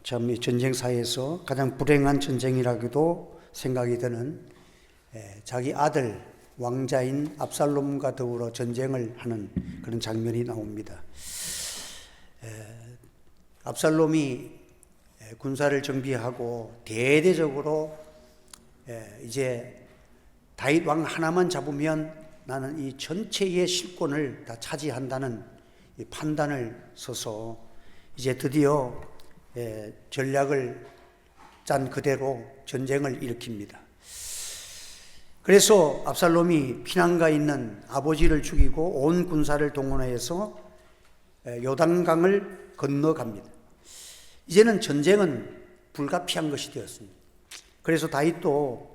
참 이 전쟁사에서 가장 불행한 전쟁이라고도 생각이 드는 자기 아들 왕자인 압살롬과 더불어 전쟁을 하는 그런 장면이 나옵니다. 압살롬이 군사를 정비하고 대대적으로 이제 다윗 왕 하나만 잡으면 나는 이 전체의 실권을 다 차지한다는 이 판단을 서서 이제 드디어 전략을 짠 그대로 전쟁을 일으킵니다. 그래서 압살롬이 피난가 있는 아버지를 죽이고 온 군사를 동원해서 요단강을 건너갑니다. 이제는 전쟁은 불가피한 것이 되었습니다. 그래서 다윗도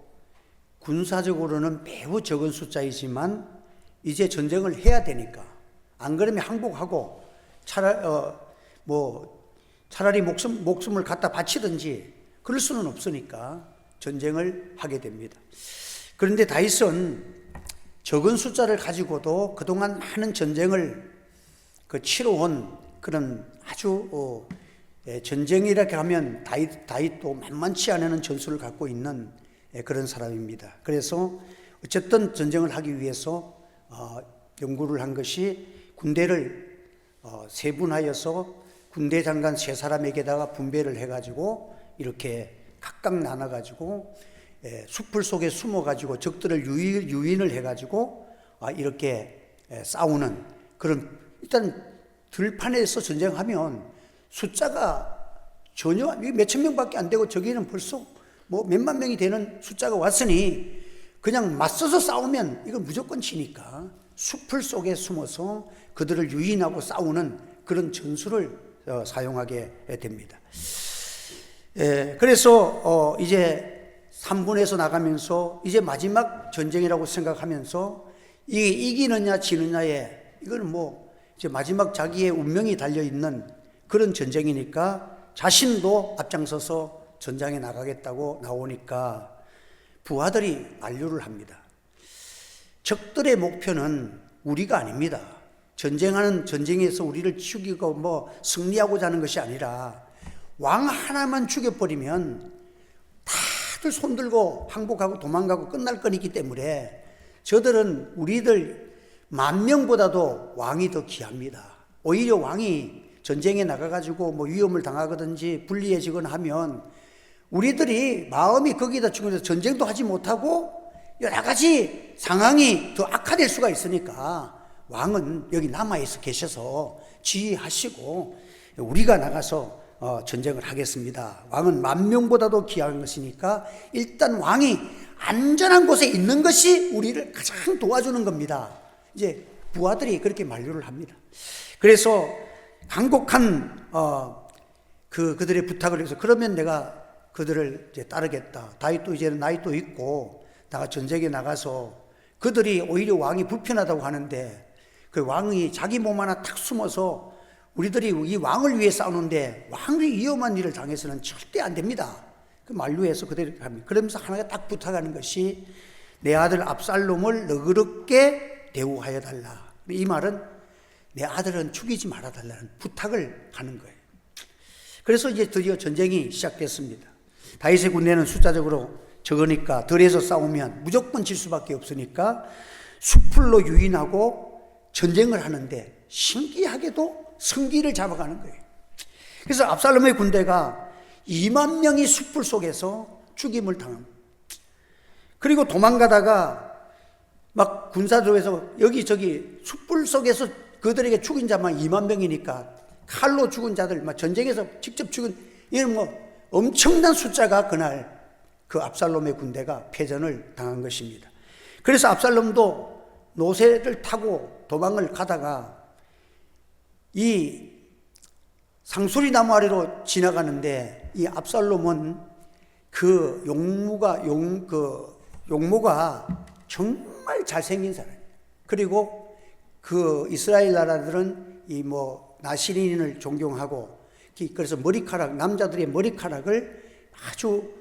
군사적으로는 매우 적은 숫자이지만 이제 전쟁을 해야 되니까 안 그러면 항복하고 차라리 목숨을 갖다 바치든지 그럴 수는 없으니까 전쟁을 하게 됩니다. 그런데 다윗은 적은 숫자를 가지고도 그동안 많은 전쟁을 치러온 그런 아주 전쟁이라고 하면 다윗도 만만치 않은 전술을 갖고 있는 그런 사람입니다. 그래서 어쨌든 전쟁을 하기 위해서 연구를 한 것이 군대를 세분하여서 군대 장관 3사람에게다가 분배를 해가지고 이렇게 각각 나눠가지고 숲을 속에 숨어가지고 적들을 유인을 해가지고 이렇게 싸우는 그런, 일단 들판에서 전쟁하면 숫자가 전혀 몇천 명밖에 안 되고 저기는 벌써 뭐 몇만 명이 되는 숫자가 왔으니 그냥 맞서서 싸우면 이건 무조건 지니까 숲을 속에 숨어서 그들을 유인하고 싸우는 그런 전술을 사용하게 됩니다. 그래서 이제 3분에서 나가면서 이제 마지막 전쟁이라고 생각하면서 이게 이기느냐 지느냐에 이거는 뭐 이제 마지막 자기의 운명이 달려있는 그런 전쟁이니까 자신도 앞장서서 전장에 나가겠다고 나오니까 부하들이 만류를 합니다. 적들의 목표는 우리가 아닙니다. 전쟁에서 우리를 죽이고 승리하고자 하는 것이 아니라 왕 하나만 죽여버리면 다들 손들고 항복하고 도망가고 끝날 거기 때문에 저들은 우리들 10,000명보다도 왕이 더 귀합니다. 오히려 왕이 전쟁에 나가가지고 위험을 당하거든지 불리해지거나 하면 우리들이 마음이 거기다 죽어서 전쟁도 하지 못하고 여러 가지 상황이 더 악화될 수가 있으니까 왕은 여기 남아있어 계셔서 지휘하시고 우리가 나가서 전쟁을 하겠습니다. 왕은 10,000명보다도 귀한 것이니까 일단 왕이 안전한 곳에 있는 것이 우리를 가장 도와주는 겁니다. 이제 부하들이 그렇게 만류를 합니다. 그래서 간곡한 그들의 부탁을 해서 그러면 내가 그들을 이제 따르겠다. 다윗도 이제는 나이도 있고 내가 전쟁에 나가서 그들이 오히려 왕이 불편하다고 하는데 그 왕이 자기 몸 하나 탁 숨어서 우리들이 이 왕을 위해 싸우는데 왕이 위험한 일을 당해서는 절대 안 됩니다. 그 만류해서 그대로 합니다. 그러면서 하나가 딱 부탁하는 것이 내 아들 압살롬을 너그럽게 대우하여 달라. 이 말은 내 아들은 죽이지 말아 달라는 부탁을 하는 거예요. 그래서 이제 드디어 전쟁이 시작됐습니다. 다윗의 군대는 숫자적으로 적으니까 덜해서 싸우면 무조건 질 수밖에 없으니까 숲풀로 유인하고 전쟁을 하는데 신기하게도 승기를 잡아가는 거예요. 그래서 압살롬의 군대가 20,000명이 숲풀 속에서 죽임을 당합니다. 그리고 도망가다가 막 군사조에서 여기저기 숲풀 속에서 그들에게 죽인 자만 20,000명이니까 칼로 죽은 자들, 전쟁에서 직접 죽은 이런 엄청난 숫자가 그날 그 압살롬의 군대가 패전을 당한 것입니다. 그래서 압살롬도 노새를 타고 도망을 가다가 이 상수리 나무 아래로 지나가는데 이 압살롬은 그 용모가 정말 잘생긴 사람이에요. 그리고 그 이스라엘 나라들은 나시린을 존경하고 그래서 남자들의 머리카락을 아주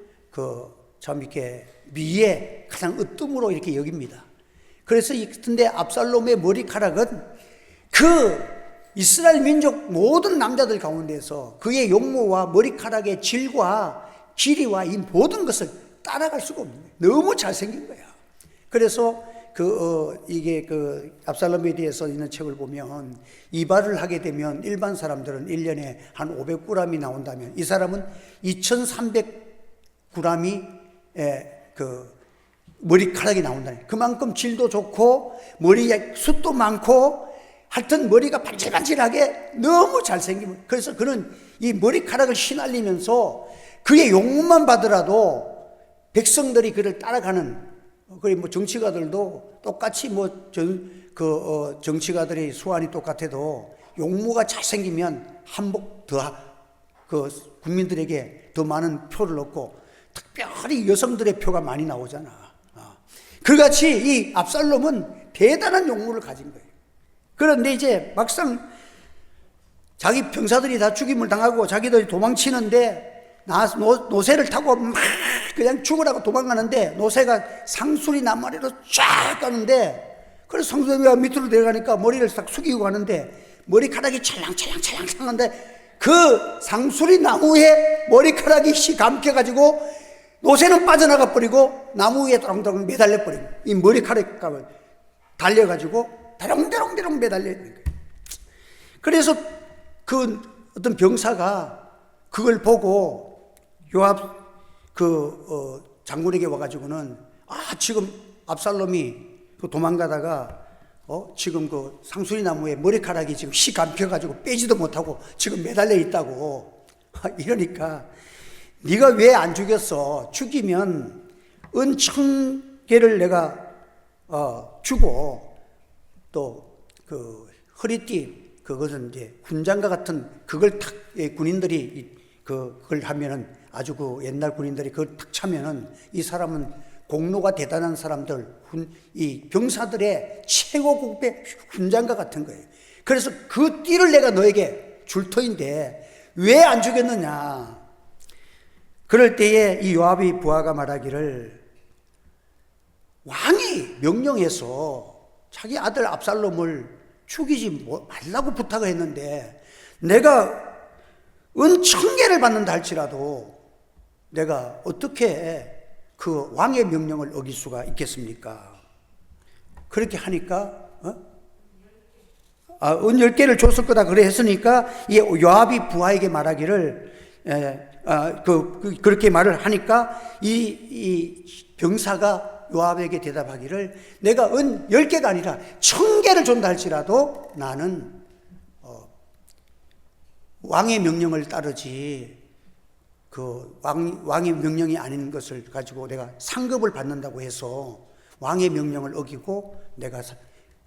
참 이렇게 미의 가장 으뜸으로 이렇게 여깁니다. 그래서 근데 압살롬의 머리카락은 그 이스라엘 민족 모든 남자들 가운데서 그의 용모와 머리카락의 질과 길이와 이 모든 것을 따라갈 수가 없는 거예요. 너무 잘생긴 거야. 그래서 이게 압살롬에 대해서 있는 책을 보면 이발을 하게 되면 일반 사람들은 1년에 한 500g이 나온다면 이 사람은 2300g이 머리카락이 나온다. 그만큼 질도 좋고 머리에 숱도 많고 하여튼 머리가 반질반질하게 너무 잘생기면, 그래서 그는 이 머리카락을 휘날리면서 그의 용문만 받으라도 백성들이 그를 따라가는, 그래 뭐 정치가들도 똑같이 정치가들의 수완이 똑같아도 용무가 잘생기면 한몫 더 국민들에게 더 많은 표를 얻고 특별히 여성들의 표가 많이 나오잖아. 그같이 이 압살롬은 대단한 용무를 가진 거예요. 그런데 이제 막상 자기 병사들이 다 죽임을 당하고 자기들이 도망치는데 노새를 타고 막 그냥 죽으라고 도망가는데 노새가 상수리 나무아래로 쫙 가는데, 그래서 상수리가 밑으로 내려가니까 머리를 싹 숙이고 가는데 머리카락이 찰랑찰랑한데 그 상수리 나무에 머리카락이 감겨가지고 노새는 빠져나가 버리고 나무 위에 도롱도롱 매달려 버리고 이 머리카락을 달려가지고 대롱대롱 매달려 있는 거예요. 그래서 그 어떤 병사가 그걸 보고 요압 장군에게 와가지고는 지금 압살롬이 도망가다가 지금 그 상수리 나무에 머리카락이 지금 감겨가지고 빼지도 못하고 지금 매달려 있다고. 이러니까 네가 왜 안 죽였어? 죽이면 은 1000개를 내가 주고 또 그 허리띠 그것은 이제 군장과 같은 그걸 탁 군인들이 그걸 하면은 아주 옛날 군인들이 그걸 탁 차면은 이 사람은 공로가 대단한 사람들, 이 병사들의 최고급의 훈장과 같은 거예요. 그래서 그 띠를 내가 너에게 줄 터인데 왜 안 주겠느냐? 그럴 때에 이 요압의 부하가 말하기를, 왕이 명령해서 자기 아들 압살롬을 죽이지 말라고 부탁을 했는데 내가 은 1000개를 받는다 할지라도 내가 어떻게 그 왕의 명령을 어길 수가 있겠습니까? 그렇게 하니까 은 10개를 줬을 거다 그래 했으니까 이 요압이 부하에게 말하기를 그렇게 말을 하니까 이 병사가 요압에게 대답하기를, 내가 은 10개가 아니라 1000개를 준다 할지라도 나는 왕의 명령을 따르지 왕의 명령이 아닌 것을 가지고 내가 상급을 받는다고 해서 왕의 명령을 어기고 내가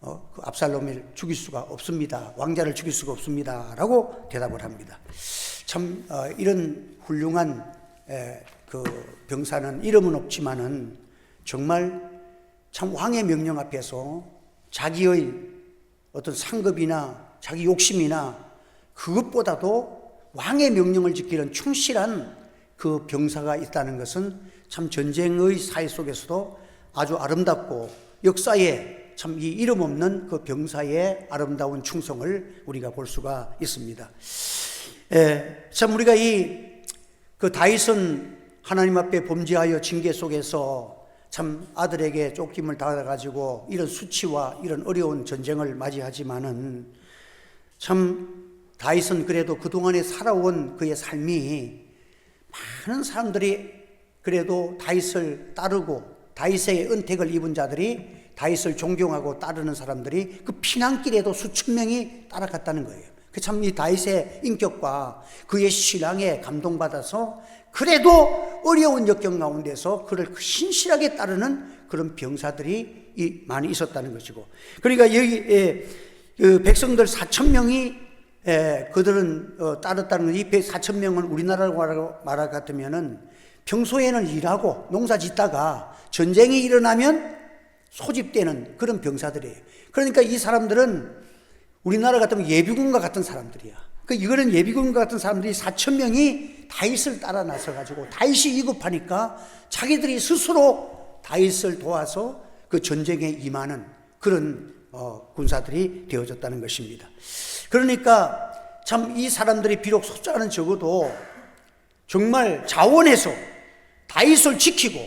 그 압살롬을 죽일 수가 없습니다. 왕자를 죽일 수가 없습니다. 라고 대답을 합니다. 참 이런 훌륭한 그 병사는 이름은 없지만은 정말 참 왕의 명령 앞에서 자기의 어떤 상급이나 자기 욕심이나 그것보다도 왕의 명령을 지키는 충실한 그 병사가 있다는 것은 참 전쟁의 사회 속에서도 아주 아름답고 역사에 참 이 이름 없는 그 병사의 아름다운 충성을 우리가 볼 수가 있습니다. 참 우리가 그 다윗은 하나님 앞에 범죄하여 징계 속에서 참 아들에게 쫓김을 당해가지고 이런 수치와 이런 어려운 전쟁을 맞이하지만은 참 다윗은 그래도 그동안에 살아온 그의 삶이 많은 사람들이 그래도 다윗을 따르고 다윗의 은택을 입은 자들이 다윗을 존경하고 따르는 사람들이 그 피난길에도 수천 명이 따라갔다는 거예요. 참 이 다윗의 인격과 그의 신앙에 감동받아서 그래도 어려운 역경 가운데서 그를 신실하게 따르는 그런 병사들이 많이 있었다는 것이고, 그러니까 여기 백성들 4,000명이 그들은 따랐다는 것. 이 4,000명은 우리나라로 말할 것 같으면은 평소에는 일하고 농사 짓다가 전쟁이 일어나면 소집되는 그런 병사들이에요. 그러니까 이 사람들은 우리나라 같으면 예비군과 같은 사람들이야. 이거는 예비군과 같은 사람들이 4,000명이 다윗을 따라 나서가지고 다윗이 위급하니까 자기들이 스스로 다윗을 도와서 그 전쟁에 임하는 그런 군사들이 되어졌다는 것입니다. 그러니까 참 이 사람들이 비록 숫자는 적어도 정말 자원해서 다윗을 지키고,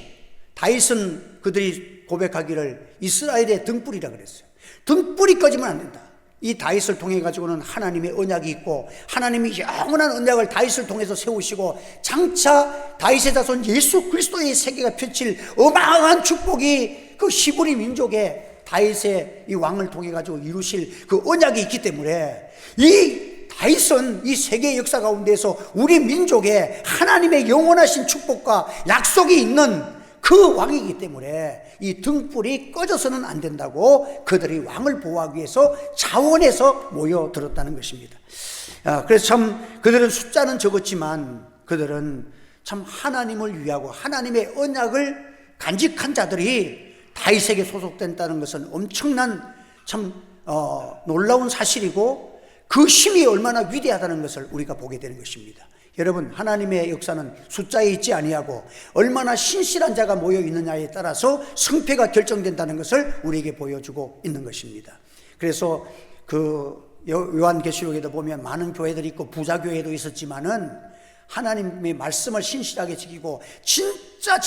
다윗은 그들이 고백하기를 이스라엘의 등불이라 그랬어요. 등불이 꺼지면 안 된다. 이 다윗을 통해 가지고는 하나님의 언약이 있고, 하나님이 영원한 언약을 다윗을 통해서 세우시고, 장차 다윗의 자손 예수 그리스도의 세계가 펼칠 어마어마한 축복이 그 히브리 민족의 다윗의 이 왕을 통해 가지고 이루실 그 언약이 있기 때문에, 이 다윗은 이 세계 역사 가운데서 우리 민족의 하나님의 영원하신 축복과 약속이 있는 그 왕이기 때문에 이 등불이 꺼져서는 안 된다고 그들이 왕을 보호하기 위해서 자원해서 모여들었다는 것입니다. 그래서 참 그들은 숫자는 적었지만 그들은 참 하나님을 위하고 하나님의 언약을 간직한 자들이 다윗에게 소속된다는 것은 엄청난 참 놀라운 사실이고, 그 힘이 얼마나 위대하다는 것을 우리가 보게 되는 것입니다. 여러분, 하나님의 역사는 숫자에 있지 아니하고 얼마나 신실한 자가 모여 있느냐에 따라서 승패가 결정된다는 것을 우리에게 보여주고 있는 것입니다. 그래서 그 요한계시록에도 보면 많은 교회들이 있고 부자 교회도 있었지만은 하나님의 말씀을 신실하게 지키고 진짜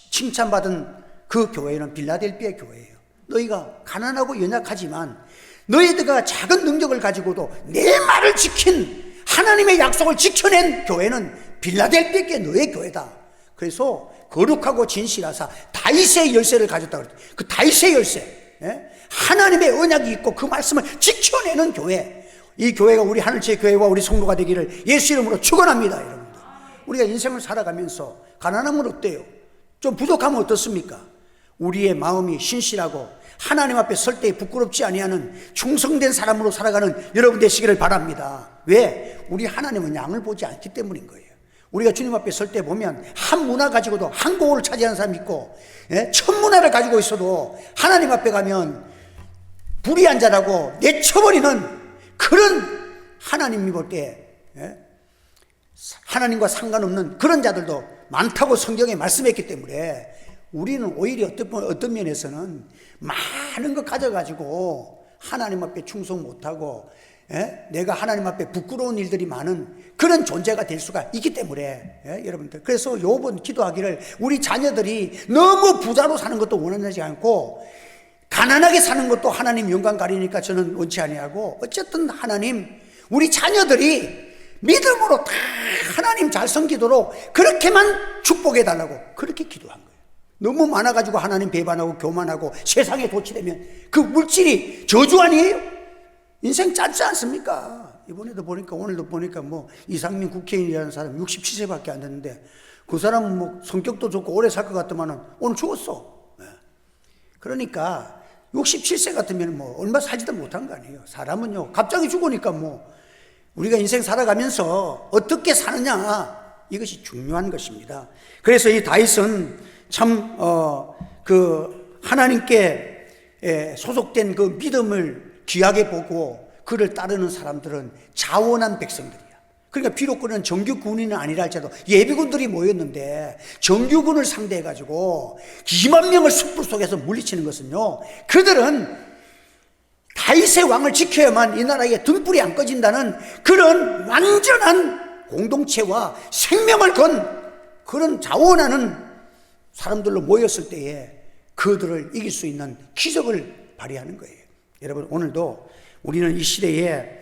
칭찬받은 그 교회는 빌라델피아 교회예요. 너희가 가난하고 연약하지만 너희들과 작은 능력을 가지고도 내 말을 지킨, 하나님의 약속을 지켜낸 교회는 빌라델피아의 너의 교회다. 그래서 거룩하고 진실하사 다윗의 열쇠를 가졌다고 그랬죠. 그 다윗의 열쇠, 하나님의 언약이 있고 그 말씀을 지켜내는 교회, 이 교회가 우리 하늘의 교회와 우리 성도가 되기를 예수 이름으로 축원합니다. 여러분들, 우리가 인생을 살아가면서 가난하면 어때요? 좀 부족하면 어떻습니까? 우리의 마음이 신실하고 하나님 앞에 설 때 부끄럽지 아니하는 충성된 사람으로 살아가는 여러분 되시기를 바랍니다. 왜? 우리 하나님은 양을 보지 않기 때문인 거예요. 우리가 주님 앞에 설 때 보면 한 문화 가지고도 한 고을 차지하는 사람이 있고, 천 문화를 가지고 있어도 하나님 앞에 가면 불의한 자라고 내쳐버리는 그런, 하나님이 볼 때 하나님과 상관없는 그런 자들도 많다고 성경에 말씀했기 때문에 우리는 오히려 어떤 면에서는 많은 것 가져가지고 하나님 앞에 충성 못하고 내가 하나님 앞에 부끄러운 일들이 많은 그런 존재가 될 수가 있기 때문에 여러분들, 그래서 욥은 기도하기를 우리 자녀들이 너무 부자로 사는 것도 원하지 않고 가난하게 사는 것도 하나님 영광 가리니까 저는 원치 아니하고, 어쨌든 하나님 우리 자녀들이 믿음으로 다 하나님 잘 섬기도록 그렇게만 축복해 달라고 그렇게 기도한 거예요. 너무 많아가지고 하나님 배반하고 교만하고 세상에 도취되면 그 물질이 저주 아니에요? 인생 짧지 않습니까? 이번에도 보니까, 오늘도 보니까 뭐 이상민 국회의원이라는 사람 67세밖에 안 됐는데 그 사람은 뭐 성격도 좋고 오래 살 것 같더만은 오늘 죽었어. 그러니까 67세 같으면 뭐 얼마 살지도 못한 거 아니에요. 사람은요 갑자기 죽으니까 뭐 우리가 인생 살아가면서 어떻게 사느냐, 이것이 중요한 것입니다. 그래서 이 다윗은 참 그 하나님께 소속된 그 믿음을 귀하게 보고 그를 따르는 사람들은 자원한 백성들이야. 그러니까 비록 그는 정규 군인은 아니라 할지라도 예비군들이 모였는데 정규군을 상대해 가지고 2만 명을 숯불 속에서 물리치는 것은요, 그들은 다윗의 왕을 지켜야만 이 나라에 등불이 안 꺼진다는 그런 완전한 공동체와 생명을 건 그런 자원하는 사람들로 모였을 때에 그들을 이길 수 있는 기적을 발휘하는 거예요. 여러분, 오늘도 우리는 이 시대에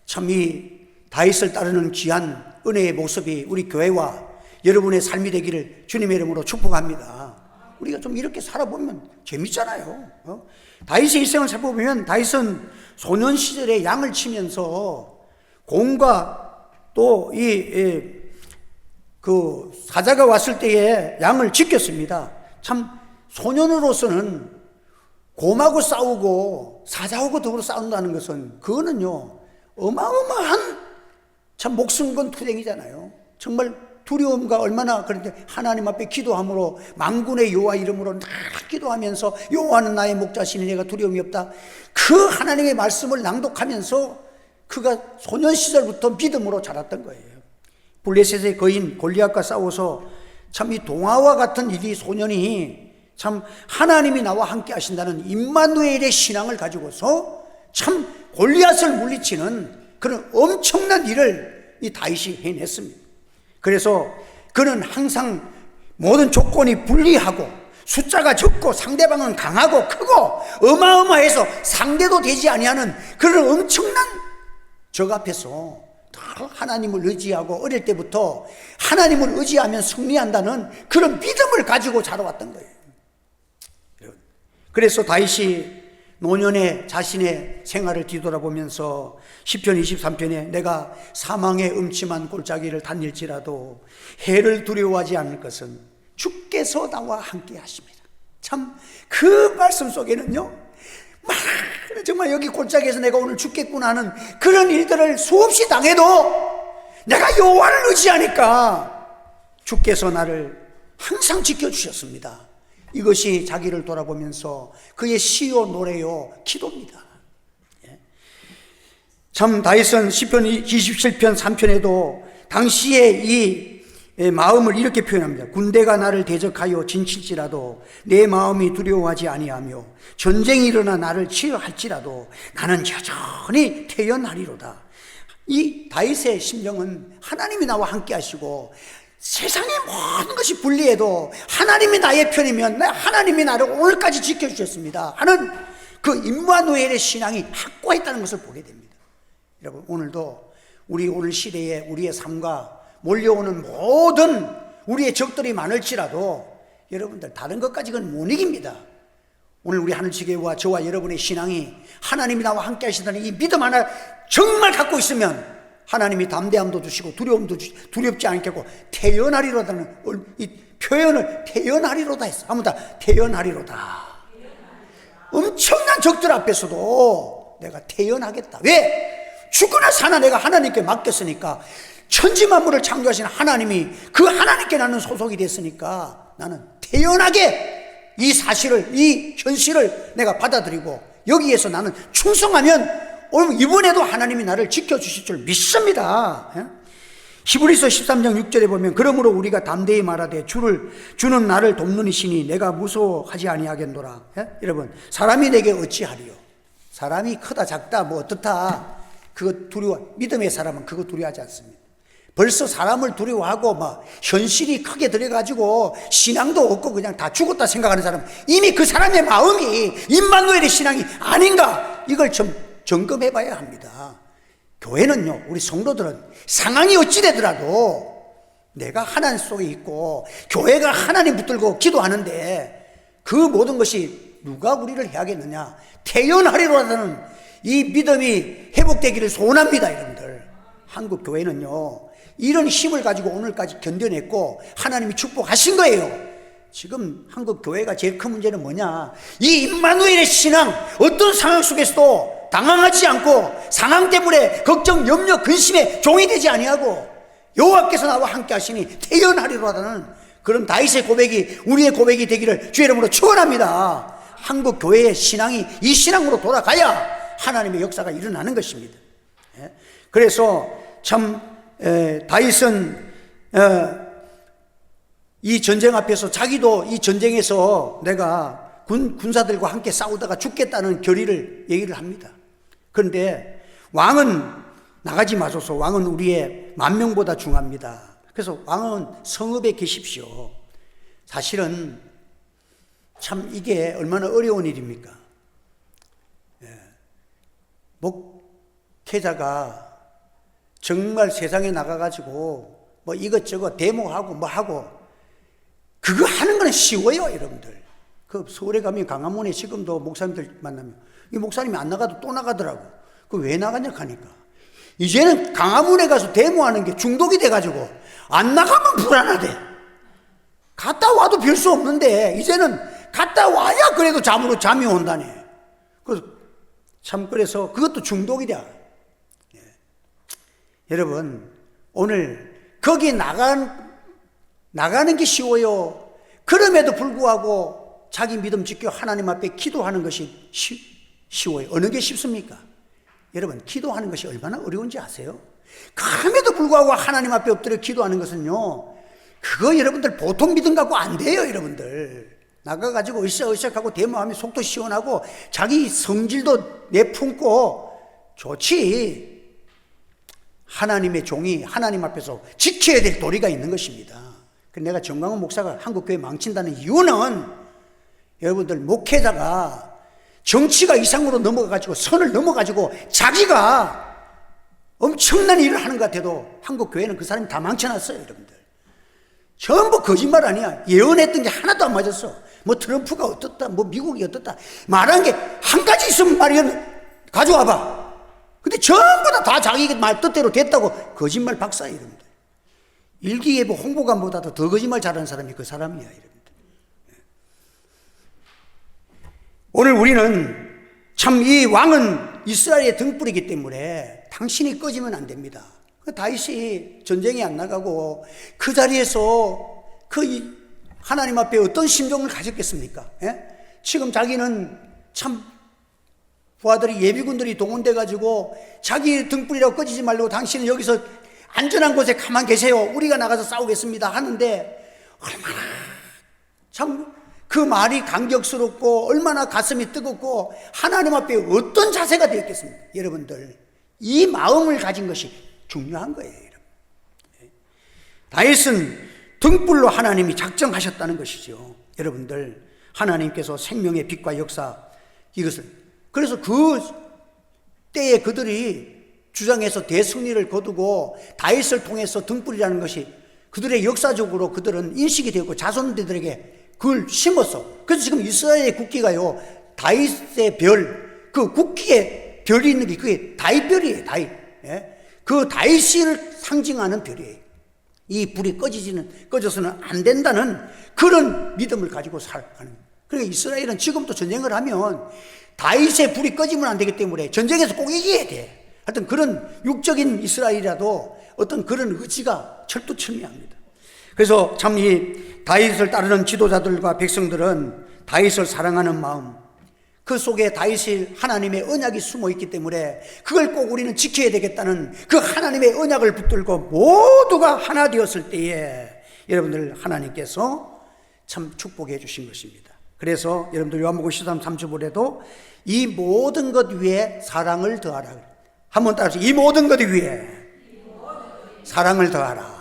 참 이 다윗을 따르는 귀한 은혜의 모습이 우리 교회와 여러분의 삶이 되기를 주님의 이름으로 축복합니다. 우리가 좀 이렇게 살아보면 재밌잖아요. 다윗의 일생을 살펴보면 다윗은 소년 시절에 양을 치면서 공과 또 그 사자가 왔을 때에 양을 지켰습니다. 참 소년으로서는 곰하고 싸우고 사자하고 더불어 싸운다는 것은 그거는요 어마어마한 참 목숨 건 투쟁이잖아요. 정말 두려움과 얼마나, 그런데 하나님 앞에 기도함으로 만군의 여호와 이름으로 늘 기도하면서 여호와는 나의 목자시니 내가 두려움이 없다, 그 하나님의 말씀을 낭독하면서 그가 소년 시절부터 믿음으로 자랐던 거예요. 블레셋의 거인 골리앗과 싸워서 참 이 동화와 같은 이 소년이 참 하나님이 나와 함께 하신다는 임마누엘의 신앙을 가지고서 참 골리앗을 물리치는 그런 엄청난 일을 이 다윗이 해냈습니다. 그래서 그는 항상 모든 조건이 불리하고 숫자가 적고 상대방은 강하고 크고 어마어마해서 상대도 되지 아니하는 그런 엄청난 적 앞에서 하나님을 의지하고 어릴 때부터 하나님을 의지하면 승리한다는 그런 믿음을 가지고 자라왔던 거예요. 그래서 다윗이 노년에 자신의 생활을 뒤돌아보면서 시편 23편에 내가 사망의 음침한 골짜기를 다닐지라도 해를 두려워하지 않을 것은 주께서 나와 함께 하십니다. 참 그 말씀 속에는요, 정말 여기 골짜기에서 내가 오늘 죽겠구나 하는 그런 일들을 수없이 당해도 내가 여호와를 의지하니까 주께서 나를 항상 지켜주셨습니다. 이것이 자기를 돌아보면서 그의 시요 노래요 기도입니다. 참 다윗은 시편 27편 3편에도 당시의 이 마음을 이렇게 표현합니다. 군대가 나를 대적하여 진칠지라도 내 마음이 두려워하지 아니하며 전쟁이 일어나 나를 치료할지라도 나는 여전히 태연하리로다. 이 다윗의 심정은 하나님이 나와 함께 하시고 세상의 모든 것이 불리해도 하나님이 나의 편이면 하나님이 나를 오늘까지 지켜주셨습니다 하는 그 임마누엘의 신앙이 확고했다는 것을 보게 됩니다. 여러분, 오늘도 우리 오늘 시대에 우리의 삶과 몰려오는 모든 우리의 적들이 많을지라도 여러분들 다른 것까지는 못 이깁니다. 오늘 우리 하늘지교회와 저와 여러분의 신앙이 하나님이 나와 함께 하시다는 이 믿음 하나 정말 갖고 있으면 하나님이 담대함도 주시고 두려움도 두렵지 않겠고 태연하리로다는 이 표현을 태연하리로다 했어. 한번 다 태연하리로다. 엄청난 적들 앞에서도 내가 태연하겠다. 왜? 죽거나 사나 내가 하나님께 맡겼으니까, 천지만물을 창조하신 하나님이 그 하나님께 나는 소속이 됐으니까 나는 태연하게 이 사실을, 이 현실을 내가 받아들이고 여기에서 나는 충성하면 오늘 이번에도 하나님이 나를 지켜주실 줄 믿습니다. 히브리서 13장 6절에 보면 그러므로 우리가 담대히 말하되 주는 나를 돕는 이시니 내가 무서워하지 아니하겠노라. 여러분, 사람이 내게 어찌하리요? 사람이 크다 작다 뭐 어떻다 그거 두려워, 믿음의 사람은 그거 두려워하지 않습니다. 벌써 사람을 두려워하고 막 현실이 크게 들어가지고 신앙도 없고 그냥 다 죽었다 생각하는 사람, 이미 그 사람의 마음이 임마누엘의 신앙이 아닌가, 이걸 좀 점검해 봐야 합니다. 교회는요, 우리 성도들은 상황이 어찌 되더라도 내가 하나님 속에 있고 교회가 하나님 붙들고 기도하는데 그 모든 것이 누가 우리를 해야겠느냐, 태연하리로라는 이 믿음이 회복되기를 소원합니다. 여러분들, 한국 교회는요 이런 힘을 가지고 오늘까지 견뎌냈고 하나님이 축복하신 거예요. 지금 한국 교회가 제일 큰 문제는 뭐냐, 이 임마누엘의 신앙, 어떤 상황 속에서도 당황하지 않고 상황 때문에 걱정, 염려, 근심에 종이 되지 아니하고 여호와께서 나와 함께 하시니 태연하리로라는 그런 다윗의 고백이 우리의 고백이 되기를 주의 이름으로 축원합니다. 한국 교회의 신앙이 이 신앙으로 돌아가야 하나님의 역사가 일어나는 것입니다. 그래서 참 다윗은 이 전쟁 앞에서 자기도 이 전쟁에서 내가 군사들과 함께 싸우다가 죽겠다는 결의를 얘기를 합니다. 그런데 왕은 나가지 마소서, 왕은 우리의 만명보다 중합니다. 그래서 왕은 성읍에 계십시오. 사실은 참 이게 얼마나 어려운 일입니까? 목회자가 정말 세상에 나가가지고 뭐 이것저것 데모하고 뭐 하고 그거 하는 건 쉬워요. 여러분들, 그 서울에 가면 강화문에 지금도 목사님들 만나면 이 목사님이 안 나가도 또 나가더라고. 그 왜 나가냐 하니까 이제는 강화문에 가서 데모하는 게 중독이 돼가지고 안 나가면 불안하대. 갔다 와도 별 수 없는데 이제는 갔다 와야 그래도 잠이 온다네. 그래서 참, 그래서 그것도 중독이 돼. 여러분, 오늘 거기 나가는 게 쉬워요? 그럼에도 불구하고 자기 믿음 지켜 하나님 앞에 기도하는 것이 쉬워요? 어느 게 쉽습니까? 여러분, 기도하는 것이 얼마나 어려운지 아세요? 그럼에도 불구하고 하나님 앞에 엎드려 기도하는 것은요, 그거 여러분들 보통 믿음 갖고 안 돼요. 여러분들, 나가가지고 으쌰으쌰하고 데모하면 속도 시원하고 자기 성질도 내품고 좋지. 하나님의 종이 하나님 앞에서 지켜야 될 도리가 있는 것입니다. 내가 정광훈 목사가 한국교회 망친다는 이유는 여러분들 목회자가 정치가 이상으로 넘어가가지고 선을 넘어가지고 자기가 엄청난 일을 하는 것 같아도 한국교회는 그 사람이 다 망쳐놨어요. 여러분들 전부 거짓말 아니야. 예언했던 게 하나도 안 맞았어. 뭐 트럼프가 어떻다, 뭐 미국이 어떻다 말한 게 한 가지 있으면 말이야 가져와봐. 근데 전부 다 자기 말 뜻대로 됐다고 거짓말 박사예요. 여러분들 일기예보 홍보관보다도 더 거짓말 잘하는 사람이 그 사람이야. 여러분들 오늘 우리는 참 이 왕은 이스라엘의 등불이기 때문에 당신이 꺼지면 안 됩니다. 다윗이 전쟁에 안 나가고 그 자리에서 그 하나님 앞에 어떤 심정을 가졌겠습니까? 예? 지금 자기는 참 부하들이 예비군들이 동원돼 가지고 자기 등불이라고 꺼지지 말고 당신은 여기서 안전한 곳에 가만 계세요. 우리가 나가서 싸우겠습니다 하는데 얼마나 참 그 말이 감격스럽고 얼마나 가슴이 뜨겁고 하나님 앞에 어떤 자세가 되었겠습니까? 여러분들 이 마음을 가진 것이 중요한 거예요. 여러분. 다윗은 등불로 하나님이 작정하셨다는 것이죠. 여러분들 하나님께서 생명의 빛과 역사 이것을 그래서 그 때에 그들이 주장해서 대승리를 거두고 다윗을 통해서 등불이라는 것이 그들의 역사적으로 그들은 인식이 되었고 자손들에게 그걸 심었어. 그래서 지금 이스라엘의 국기가요 다윗의 별, 그 국기에 별이 있는 게 그게 다윗별이에요. 다윗. 예? 그 다윗을 상징하는 별이에요. 이 불이 꺼져서는 안 된다는 그런 믿음을 가지고 살아가는 거예요. 그러니까 이스라엘은 지금도 전쟁을 하면 다윗의 불이 꺼지면 안 되기 때문에 전쟁에서 꼭 이겨야 돼. 하여튼 그런 육적인 이스라엘이라도 어떤 그런 의지가 철두철미합니다. 그래서 참 이 다윗을 따르는 지도자들과 백성들은 다윗을 사랑하는 마음, 그 속에 다윗이 하나님의 언약이 숨어 있기 때문에 그걸 꼭 우리는 지켜야 되겠다는 그 하나님의 언약을 붙들고 모두가 하나 되었을 때에 여러분들 하나님께서 참 축복해 주신 것입니다. 그래서 여러분들 요한복음 13, 30절에도 이 모든 것 위에 사랑을 더하라. 한번 따라서 이 모든 것 위에 사랑을 더하라.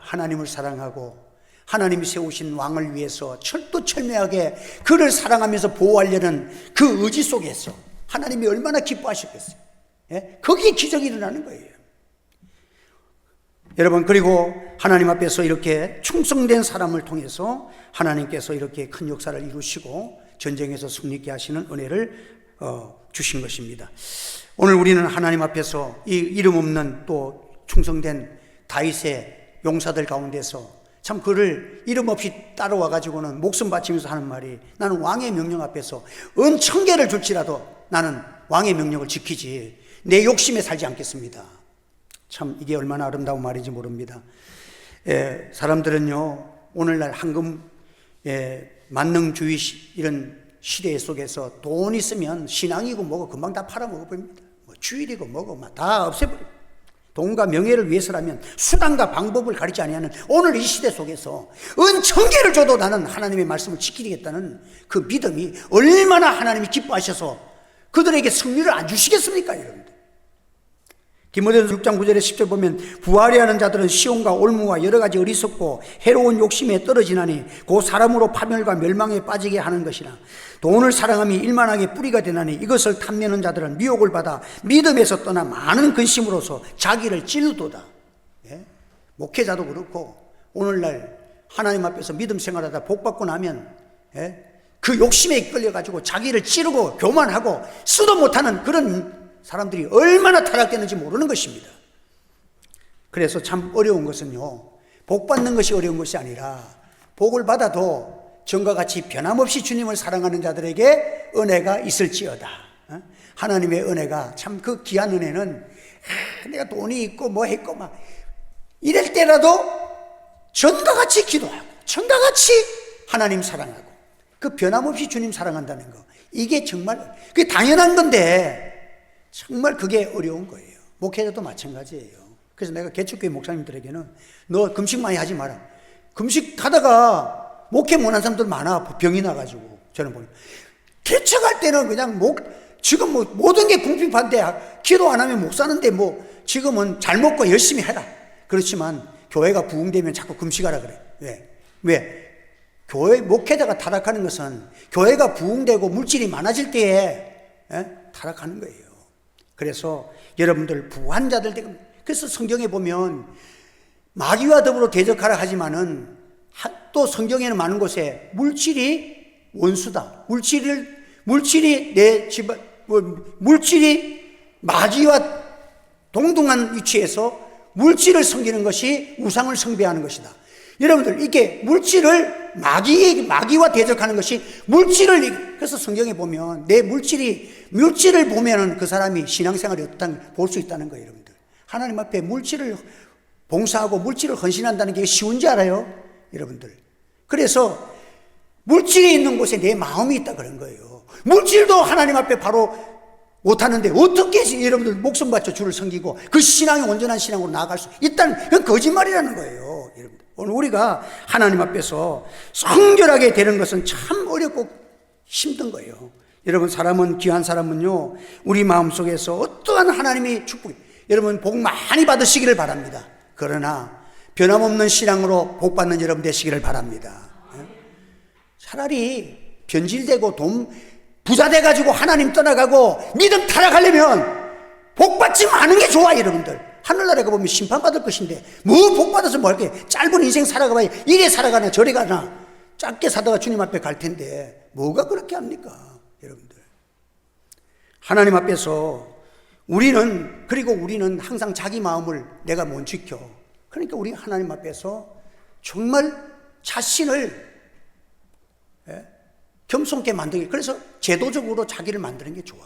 하나님을 사랑하고 하나님이 세우신 왕을 위해서 철두철미하게 그를 사랑하면서 보호하려는 그 의지 속에서 하나님이 얼마나 기뻐하셨겠어요. 예? 거기에 기적이 일어나는 거예요. 여러분 그리고 하나님 앞에서 이렇게 충성된 사람을 통해서 하나님께서 이렇게 큰 역사를 이루시고 전쟁에서 승리케 하시는 은혜를 주신 것입니다. 오늘 우리는 하나님 앞에서 이 이름 없는 또 충성된 다윗의 용사들 가운데서 참 그를 이름 없이 따라와 가지고는 목숨 바치면서 하는 말이 나는 왕의 명령 앞에서 은 1000개를 줄지라도 나는 왕의 명령을 지키지 내 욕심에 살지 않겠습니다. 참 이게 얼마나 아름다운 말인지 모릅니다. 사람들은요 오늘날 황금 만능주의 이런 시대 속에서 돈 있으면 신앙이고 뭐고 금방 다 팔아먹어버립니다. 뭐 주일이고 뭐고 막 다 없애버립니다. 돈과 명예를 위해서라면 수단과 방법을 가리지 아니하는 오늘 이 시대 속에서 은 1000개를 줘도 나는 하나님의 말씀을 지키겠다는 그 믿음이 얼마나 하나님이 기뻐하셔서 그들에게 승리를 안 주시겠습니까? 여러분들 디모데후서 6장 9절에 10절 보면 부하려 하는 자들은 시온과 올무와 여러 가지 어리석고 해로운 욕심에 떨어지나니 그 사람으로 파멸과 멸망에 빠지게 하는 것이라. 돈을 사랑함이 일만하게 뿌리가 되나니 이것을 탐내는 자들은 미혹을 받아 믿음에서 떠나 많은 근심으로서 자기를 찌르도다. 예? 목회자도 그렇고 오늘날 하나님 앞에서 믿음 생활하다 복받고 나면 그 욕심에 이끌려가지고 자기를 찌르고 교만하고 쓰도 못하는 그런 사람들이 얼마나 타락되는지 모르는 것입니다. 그래서 참 어려운 것은요 복 받는 것이 어려운 것이 아니라 복을 받아도 전과 같이 변함없이 주님을 사랑하는 자들에게 은혜가 있을지어다. 하나님의 은혜가 참 그 귀한 은혜는 내가 돈이 있고 뭐 했고 막 이럴 때라도 전과 같이 기도하고 전과 같이 하나님 사랑하고 그 변함없이 주님 사랑한다는 거 이게 정말 그게 당연한 건데 정말 그게 어려운 거예요. 목회자도 마찬가지예요. 그래서 내가 개척교회 목사님들에게는 너 금식 많이 하지 마라. 금식하다가 목회 못한 사람들 많아. 병이 나가지고. 저는 보면. 개척할 때는 그냥 지금 뭐 모든 게 궁핍한데 기도 안 하면 못 사는데 뭐 지금은 잘 먹고 열심히 해라. 그렇지만 교회가 부흥되면 자꾸 금식하라 그래. 왜? 교회 목회자가 타락하는 것은 교회가 부흥되고 물질이 많아질 때에 타락하는 거예요. 그래서 여러분들 부한자들 그래서 성경에 보면 마귀와 더불어 대적하라 하지만은 또 성경에는 많은 곳에 물질이 원수다. 물질이 내 집, 물질이 마귀와 동등한 위치에서 물질을 섬기는 것이 우상을 숭배하는 것이다. 여러분들, 이게 마귀와 대적하는 것이 그래서 성경에 보면 물질을 보면은 그 사람이 신앙생활이 어떻다는 볼 수 있다는 거예요, 여러분들. 하나님 앞에 물질을 봉사하고 물질을 헌신한다는 게 쉬운지 알아요? 여러분들. 그래서 물질이 있는 곳에 내 마음이 있다 그런 거예요. 물질도 하나님 앞에 바로 못하는데 어떻게 여러분들 목숨 바쳐 주를 섬기고 그 신앙이 온전한 신앙으로 나아갈 수 있다는 그건 거짓말이라는 거예요. 여러분들. 오늘 우리가 하나님 앞에서 성결하게 되는 것은 참 어렵고 힘든 거예요. 여러분, 귀한 사람은요, 우리 마음속에서 어떠한 하나님의 축복, 여러분 복 많이 받으시기를 바랍니다. 그러나 변함없는 신앙으로 복 받는 여러분 되시기를 바랍니다. 차라리 변질되고 부자 돼가지고 하나님 떠나가고 믿음 타락하려면 복 받지 않은 게 좋아. 여러분들, 하늘나라가 보면 심판받을 것인데 뭐 복 받아서 뭐 할게. 짧은 인생 살아가봐야 이래 살아가나 저래 가나 짧게 살다가 주님 앞에 갈 텐데 뭐가 그렇게 합니까? 여러분들, 하나님 앞에서 우리는 항상 자기 마음을 내가 못 지켜. 그러니까 우리 하나님 앞에서 정말 자신을 겸손케 만들기. 그래서 제도적으로 자기를 만드는 게 좋아.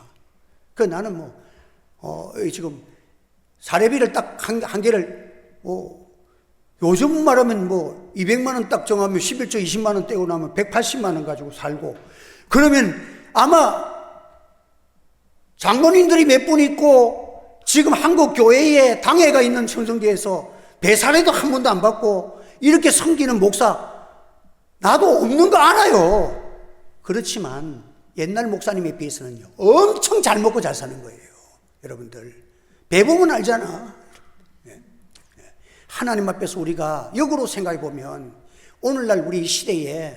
나는 지금 사례비를 딱 한 개를 요즘 말하면 200만 원 딱 정하면 11조 20만 원 떼고 나면 180만 원 가지고 살고, 그러면 아마 장로님들이 몇 분 있고 지금 한국 교회에 당회가 있는 천성교에서 배사례도 한 번도 안 받고 이렇게 섬기는 목사 나도 없는 거 알아요. 그렇지만 옛날 목사님에 비해서는요, 엄청 잘 먹고 잘 사는 거예요. 여러분들, 배보면 알잖아. 하나님 앞에서 우리가 역으로 생각해 보면 오늘날 우리 시대에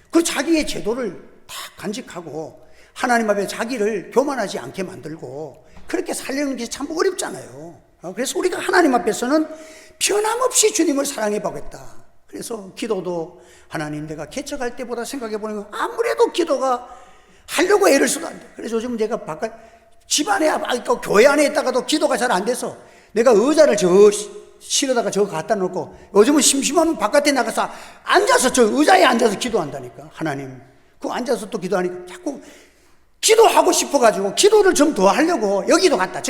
그 자기의 제도를 다 간직하고 하나님 앞에 자기를 교만하지 않게 만들고 그렇게 살려는 게 참 어렵잖아요. 그래서 우리가 하나님 앞에서는 변함없이 주님을 사랑해 보겠다. 그래서 기도도 하나님, 내가 개척할 때보다 생각해 보면 아무래도 기도가 하려고 애를 써도 안 돼. 그래서 요즘 내가 집안에, 교회 안에 있다가도 기도가 잘 안 돼서 내가 의자를 실어다가 저거 갖다 놓고 요즘은 심심하면 바깥에 나가서 앉아서 저 의자에 앉아서 기도한다니까. 하나님, 그 앉아서 또 기도하니까 자꾸 기도하고 싶어가지고 기도를 좀 더 하려고 여기도 갔다.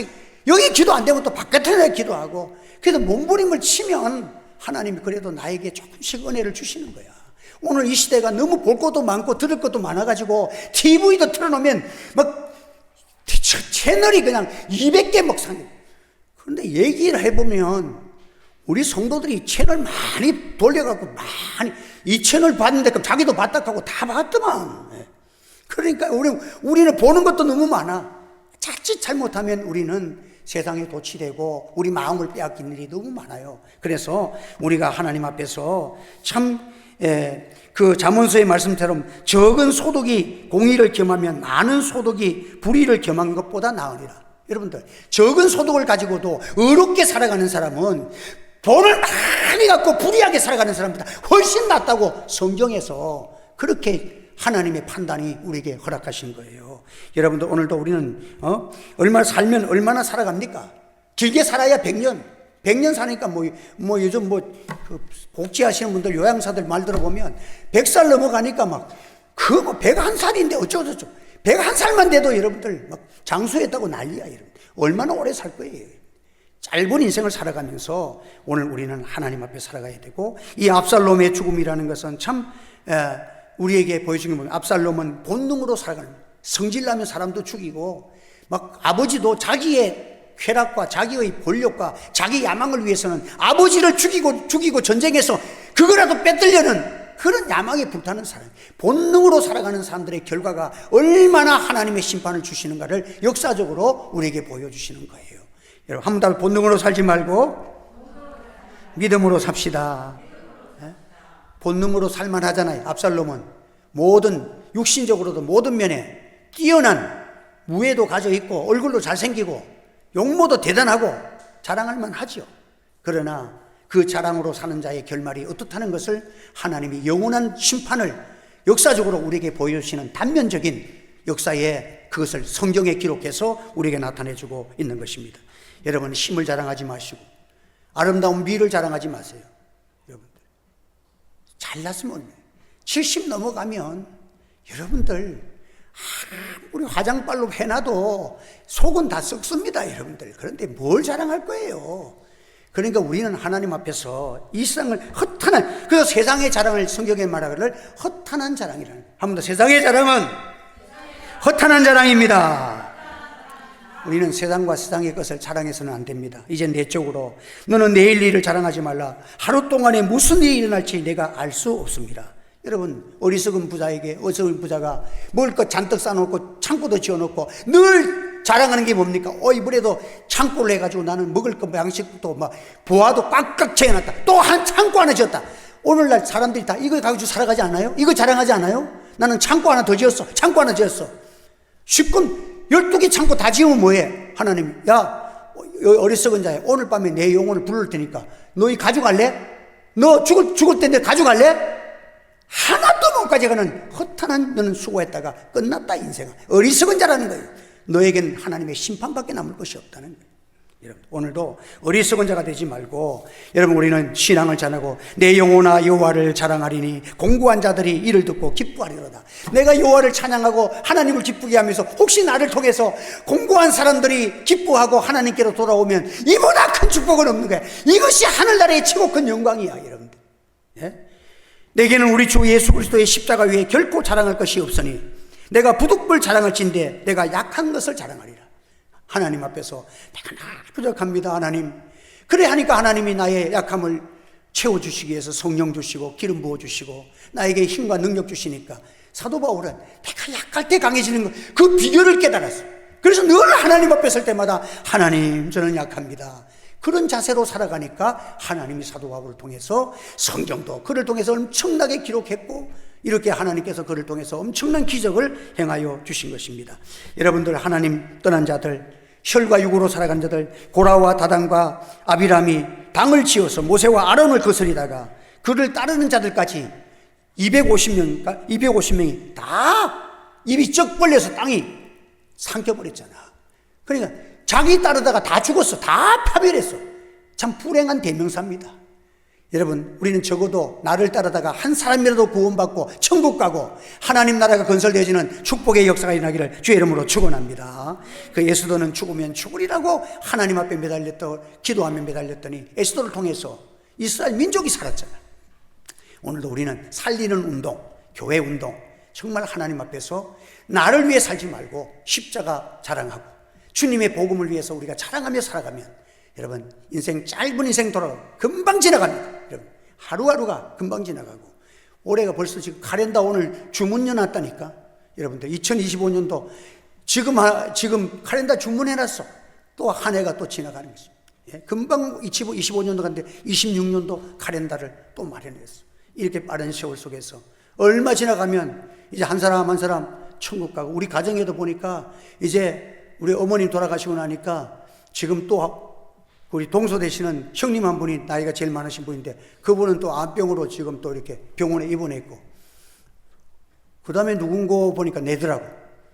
여기 기도 안 되면 또 바깥에 나가 기도하고. 그래서 몸부림을 치면 하나님이 그래도 나에게 조금씩 은혜를 주시는 거야. 오늘 이 시대가 너무 볼 것도 많고 들을 것도 많아가지고 TV도 틀어놓으면 채널이 그냥 200개 막 상해. 그런데 얘기를 해보면 우리 성도들이 채널 많이 돌려갖고 이 채널 봤는데 그럼 자기도 봤다 하고 다 봤더만. 그러니까 우리는 보는 것도 너무 많아. 자칫 잘못하면 우리는 세상에 도취되고 우리 마음을 빼앗긴 일이 너무 많아요. 그래서 우리가 하나님 앞에서 참 그 잠언서의 말씀처럼 적은 소득이 공의를 겸하면 많은 소득이 불의를 겸한 것보다 나으리라. 여러분들, 적은 소득을 가지고도 의롭게 살아가는 사람은 돈을 많이 갖고 불의하게 살아가는 사람보다 훨씬 낫다고 성경에서 그렇게 하나님의 판단이 우리에게 허락하신 거예요. 여러분들, 오늘도 우리는 얼마나 살면 얼마나 살아갑니까? 길게 살아야 100년. 100년 사니까 요즘 그 복지하시는 분들, 요양사들 말 들어보면 100살 넘어가니까 101살인데 어쩌고저쩌고 101살만 돼도 여러분들 장수했다고 난리야. 여러분, 얼마나 오래 살 거예요. 짧은 인생을 살아가면서 오늘 우리는 하나님 앞에 살아가야 되고, 이 압살롬의 죽음이라는 것은 참 우리에게 보여준 게 뭐냐면, 압살롬은 본능으로 살아가는 거예요. 성질나면 사람도 죽이고 아버지도 자기의 쾌락과 자기의 권력과 자기 야망을 위해서는 아버지를 죽이고 전쟁에서 그거라도 빼들려는 그런 야망에 불타는 사람, 본능으로 살아가는 사람들의 결과가 얼마나 하나님의 심판을 주시는가를 역사적으로 우리에게 보여주시는 거예요. 여러분, 한 번 더 본능으로 살지 말고 믿음으로 삽시다. 본능으로 살만하잖아요. 압살롬은 모든 육신적으로도 모든 면에 뛰어난 무예도 가져 있고 얼굴도 잘생기고 용모도 대단하고 자랑할 만하죠. 그러나 그 자랑으로 사는 자의 결말이 어떻다는 것을 하나님이 영원한 심판을 역사적으로 우리에게 보여주시는 단면적인 역사에 그것을 성경에 기록해서 우리에게 나타내주고 있는 것입니다. 여러분, 힘을 자랑하지 마시고 아름다운 미를 자랑하지 마세요. 여러분들 잘났으면 70 넘어가면 여러분들 우리 화장빨로 해놔도 속은 다 썩습니다, 여러분들. 그런데 뭘 자랑할 거예요? 그러니까 우리는 하나님 앞에서 이 세상을 허탄한, 그래서 세상의 자랑을 성경에 말하기를 허탄한 자랑이라는 거예요. 한 번 더, 세상의 자랑은 허탄한 자랑입니다. 우리는 세상과 세상의 것을 자랑해서는 안 됩니다. 이제 내적으로 너는 내일 일을 자랑하지 말라. 하루 동안에 무슨 일이 일어날지 내가 알 수 없습니다. 여러분, 어리석은 부자가 먹을 것 잔뜩 싸놓고 창고도 지어놓고 늘 자랑하는 게 뭡니까? 이번에도 창고를 해가지고 나는 먹을 것 양식도 막 보아도 꽉꽉 채워놨다. 또 한 창고 하나 지었다. 오늘날 사람들이 다 이거 가지고 살아가지 않아요? 이거 자랑하지 않아요? 나는 창고 하나 더 지었어. 창고 하나 지었어. 실컷 12개 창고 다 지으면 뭐해? 하나님, 야, 어리석은 자야, 오늘 밤에 내 영혼을 부를 테니까 너희 가져갈래? 너 죽을 텐데 가져갈래? 하나도 못 가져가는 허탄한 너는 수고했다가 끝났다 인생은. 어리석은 자라는 거예요. 너에겐 하나님의 심판밖에 남을 것이 없다는 거예요. 여러분, 오늘도 어리석은 자가 되지 말고, 여러분, 우리는 신앙을 전하고 내 영혼아 여호와를 자랑하리니 공고한 자들이 이를 듣고 기뻐하리로다. 내가 여호와를 찬양하고 하나님을 기쁘게 하면서 혹시 나를 통해서 공고한 사람들이 기뻐하고 하나님께로 돌아오면 이보다 큰 축복은 없는 거야. 이것이 하늘나라의 최고 큰 영광이야, 여러분들. 예? 내게는 우리 주 예수 그리스도의 십자가 위에 결코 자랑할 것이 없으니 내가 부득불 자랑할진대 내가 약한 것을 자랑하리라. 하나님 앞에서 내가 부족합니다, 하나님. 그래 하니까 하나님이 나의 약함을 채워주시기 위해서 성령 주시고 기름 부어주시고 나에게 힘과 능력 주시니까 사도 바울은 내가 약할 때 강해지는 것, 그 비결을 깨달았어. 그래서 늘 하나님 앞에 설 때마다 하나님, 저는 약합니다. 그런 자세로 살아가니까 하나님이 사도 바울을 통해서 성경도 그를 통해서 엄청나게 기록했고 이렇게 하나님께서 그를 통해서 엄청난 기적을 행하여 주신 것입니다. 여러분들, 하나님 떠난 자들, 혈과 육으로 살아간 자들, 고라와 다단과 아비람이 당을 지어서 모세와 아론을 거스리다가 그를 따르는 자들까지 250명이 다 입이 쩍 벌려서 땅이 삼켜버렸잖아. 그러니까 자기 따르다가 다 죽었어. 다 파멸했어. 참 불행한 대명사입니다. 여러분, 우리는 적어도 나를 따르다가 한 사람이라도 구원받고 천국 가고 하나님 나라가 건설되어지는 축복의 역사가 일어나기를 주의 이름으로 축원합니다. 그 에스더는 죽으면 죽으리라고 하나님 앞에 기도하며 매달렸더니 에스더를 통해서 이스라엘 민족이 살았잖아. 오늘도 우리는 살리는 운동, 교회 운동, 정말 하나님 앞에서 나를 위해 살지 말고 십자가 자랑하고 주님의 복음을 위해서 우리가 자랑하며 살아가면 여러분, 인생 짧은 인생 돌아가고 금방 지나갑니다. 여러분, 하루하루가 금방 지나가고 올해가 벌써 지금 카렌다 오늘 주문 여놨다니까. 여러분들 2025년도 지금 카렌다 주문해놨어. 또 한 해가 또 지나가는 거죠. 예? 금방 25년도 갔는데 26년도 카렌다를 또 마련했어. 이렇게 빠른 세월 속에서 얼마 지나가면 이제 한 사람 한 사람 천국 가고, 우리 가정에도 보니까 이제 우리 어머님 돌아가시고 나니까 지금 또 우리 동서 되시는 형님 한 분이 나이가 제일 많으신 분인데 그분은 또 암병으로 지금 또 이렇게 병원에 입원했고, 그 다음에 누군가 보니까 내더라고.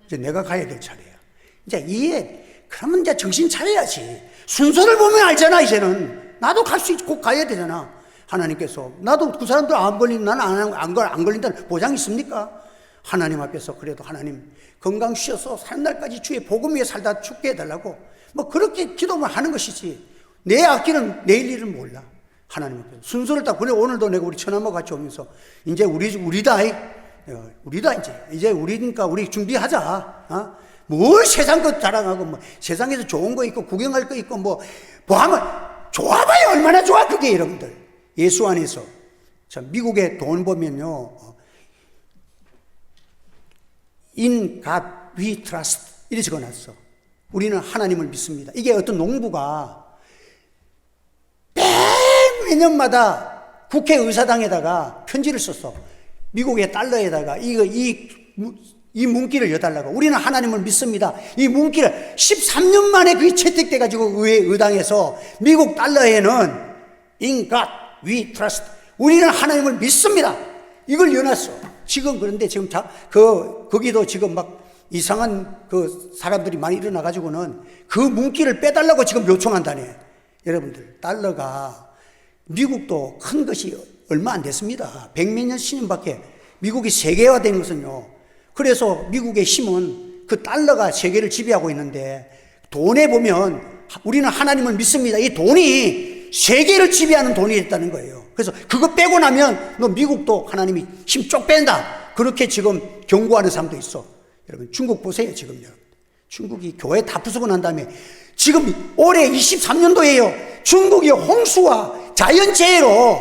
이제 내가 가야 될 차례야. 이제 그러면 이제 정신 차려야지. 순서를 보면 알잖아. 이제는 나도 갈 수 있고 꼭 가야 되잖아. 하나님께서 나도 그 사람들 안 걸리면 나는 안 걸린다는 보장이 있습니까? 하나님 앞에서 그래도 하나님 건강 주셔서 살 날까지 주의 복음 위에 살다 죽게 해달라고 뭐 그렇게 기도만 하는 것이지, 내 앞길은 내일 일을 몰라. 하나님 앞에 순서를 딱 보내. 오늘도 내가 우리 처남과 같이 오면서 이제 우리다 이제 우리니까 우리 준비하자. 뭘 세상 것 자랑하고 뭐 세상에서 좋은 거 있고 구경할 거 있고 뭐 하면 좋아봐야 얼마나 좋아 그게. 여러분들, 예수 안에서 자, 미국의 돈 보면요, In God we trust 이렇게 적어놨어. 우리는 하나님을 믿습니다. 이게 어떤 농부가 매년마다 국회의사당에다가 편지를 썼어. 미국의 달러에다가 이 문기를 여달라고. 우리는 하나님을 믿습니다. 이 문기를 13년 만에 그게 채택돼가지고 의당에서 미국 달러에는 In God we trust. 우리는 하나님을 믿습니다. 이걸 여놨어. 지금 그런데 지금 거기도 지금 막 이상한 사람들이 많이 일어나가지고는 그 문기를 빼달라고 지금 요청한다네. 여러분들, 달러가 미국도 큰 것이 얼마 안 됐습니다. 100몇 년 신년밖에 미국이 세계화된 것은요. 그래서 미국의 힘은 그 달러가 세계를 지배하고 있는데 돈에 보면 우리는 하나님을 믿습니다. 이 돈이 세계를 지배하는 돈이 됐다는 거예요. 그래서 그거 빼고 나면 너 미국도 하나님이 힘 쪽 뺀다. 그렇게 지금 경고하는 사람도 있어. 여러분 중국 보세요. 지금요. 중국이 교회 다 부수고 난 다음에 지금 올해 23년도에요. 중국이 홍수와 자연재해로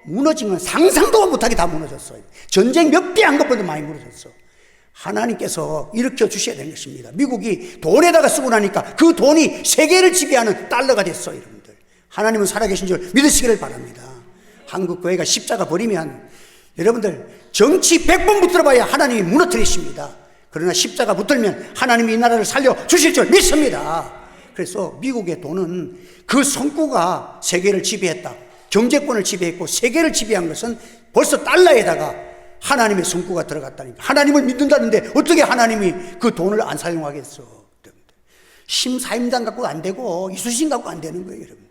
무너진 건 상상도 못하게 다 무너졌어요. 전쟁 몇 배 한 것보다 많이 무너졌어. 하나님께서 일으켜 주셔야 되는 것입니다. 미국이 돈에다가 쓰고 나니까 그 돈이 세계를 지배하는 달러가 됐어요. 여러분들, 하나님은 살아계신 줄 믿으시기를 바랍니다. 한국 교회가 십자가 버리면 여러분들 정치 100번 붙들어봐야 하나님이 무너뜨리십니다. 그러나 십자가 붙들면 하나님이 이 나라를 살려 주실 줄 믿습니다. 그래서 미국의 돈은 그 성구가 세계를 지배했다. 경제권을 지배했고 세계를 지배한 것은 벌써 달러에다가 하나님의 성구가 들어갔다니까. 하나님을 믿는다는데 어떻게 하나님이 그 돈을 안 사용하겠어. 심사임당 갖고 안 되고 이수신 갖고 안 되는 거예요. 여러분들,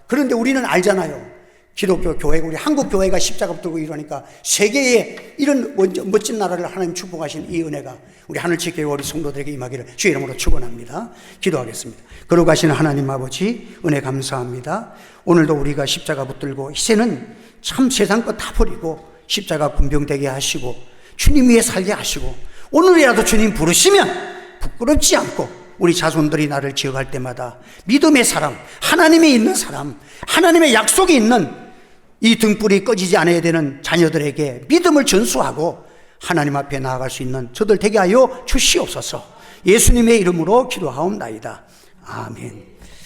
그런데 우리는 알잖아요. 기독교 교회가, 우리 한국 교회가 십자가 붙들고 이러니까 세계에 이런 멋진 나라를 하나님 축복하신 이 은혜가 우리 하늘빛 교회 우리 성도들에게 임하기를 주의 이름으로 축원합니다. 기도하겠습니다. 거룩하시는 하나님 아버지, 은혜 감사합니다. 오늘도 우리가 십자가 붙들고 이제는 참 세상 것 다 버리고 십자가 군병되게 하시고 주님 위에 살게 하시고 오늘이라도 주님 부르시면 부끄럽지 않고 우리 자손들이 나를 기억할 때마다 믿음의 사람, 하나님이 있는 사람, 하나님의 약속이 있는 이 등불이 꺼지지 않아야 되는 자녀들에게 믿음을 전수하고 하나님 앞에 나아갈 수 있는 저들 되게 하여 주시옵소서. 예수님의 이름으로 기도하옵나이다. 아멘.